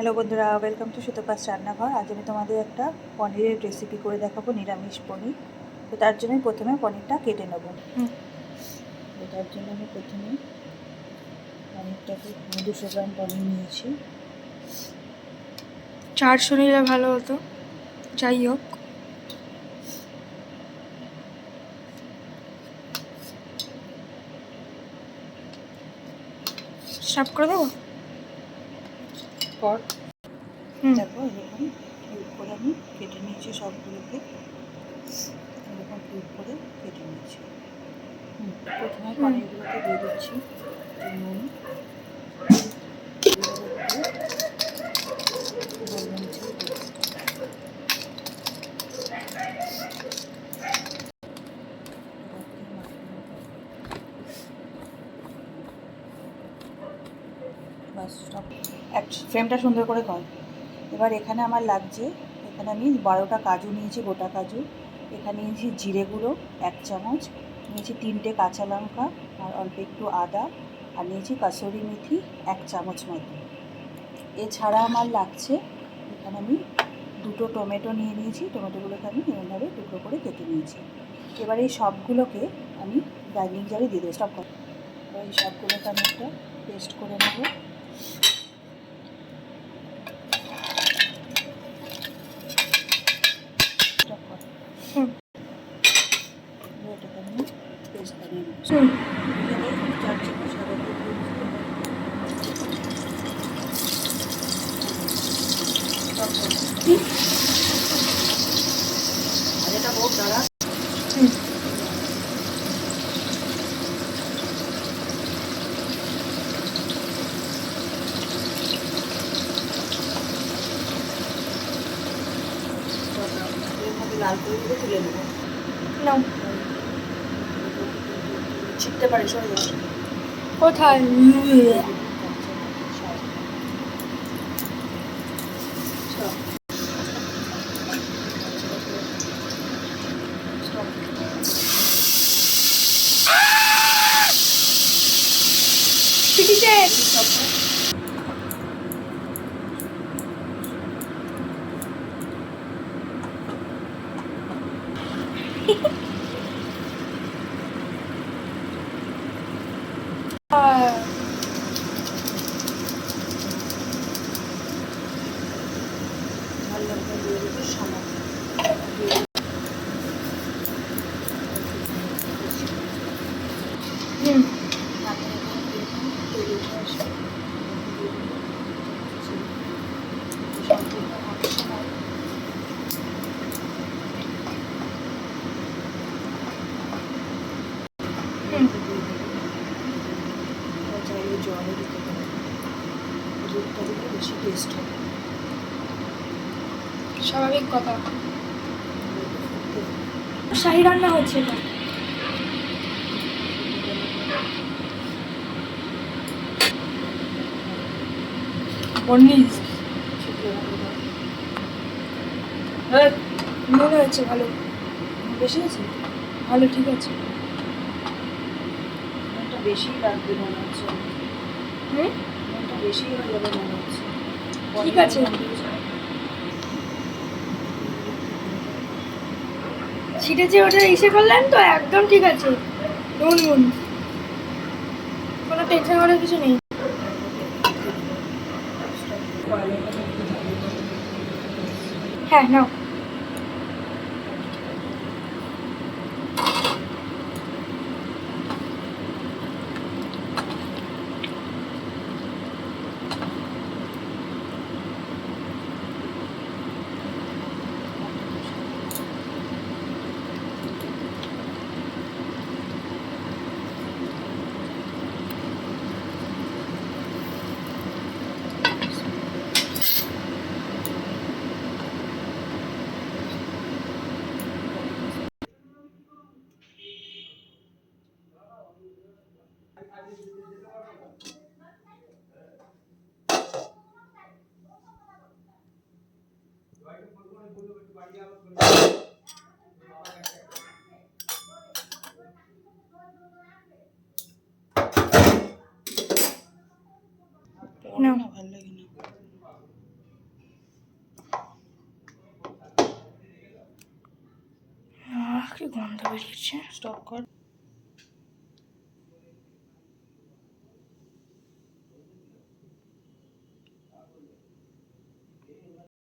Hello বন্ধুরা, welcome to Sutapa's রান্নাঘর। আজ আমি তোমাদের একটা পনিরের রেসিপি করে দেখাবো, নিরামিষ পনির। তো তার জন্য প্রথমে পনিরটা কেটে নেব। তো তার জন্য আমি প্রথমে পনিরটাকে 200 গ্রাম পনির নিয়েছি। 400 নিলে ভালো হতো, যাই হোক। সাফ করে দেবো পর দেখো এরকম কিউব করে আমি কেটে নিয়েছি সবগুলোকে, এরকম কিউব করে কেটে নিয়েছি। প্রথমে পনিরগুলোকে দিয়ে দিচ্ছি নুন, গোলমরিচের গুঁড়ো। বাস সব এক ফ্রেমটা সুন্দর করে কর। এবার এখানে আমার লাগছে, এখানে আমি 12টা কাজু নিয়েছি, গোটা কাজু। এখানে নিয়েছি জিরে গুঁড়ো 1 চামচ, নিয়েছি 3টে কাঁচা লঙ্কা আর অল্প একটু আদা, আর নিয়েছি কাসুরি মেথি 1 চামচ মতো। এছাড়া আমার লাগছে, এখানে আমি 2টো টমেটো নিয়ে নিয়েছি, টমেটোগুলোকে আমি এরকমভাবে টুকরো করে কেটে নিয়েছি। এবার এই সবগুলোকে আমি গ্রাইন্ডিং জারে দিয়ে দেবো। স্টপ কর। এবার এই সবগুলোকে আমি একটা পেস্ট করে নেবো। এটাকে আমি পেস্ট বানিয়ে নেবো। 4 চামচ সাদা তেল আর এটা হোক দাঁড়া। লাল করে দিয়ে তুলে নেবো। নাও, ছিটতে পারে, সরে যাও। কোথায়? পিটিতে জলে দিতে পারে, দুধটা দিলে বেশি টেস্ট হবে। স্বাভাবিক কথা, শাহী রান্না হচ্ছে এটা। মনে হচ্ছে ভালো, বেশি আছে, ভালো, ঠিক আছে। এটা বেশি লাগবে মনে হচ্ছে। এটা বেশি হয়ে যাবে মনে হচ্ছে। ঠিক আছে, ছিটেছে ওটা ইসে করলেন তো একদম ঠিক আছে। নুন নুন, কোনো টেনশন করার কিছু নেই। হ্যাঁ নাও। কি গন্ধ বেরিয়েছে। স্টপ কর।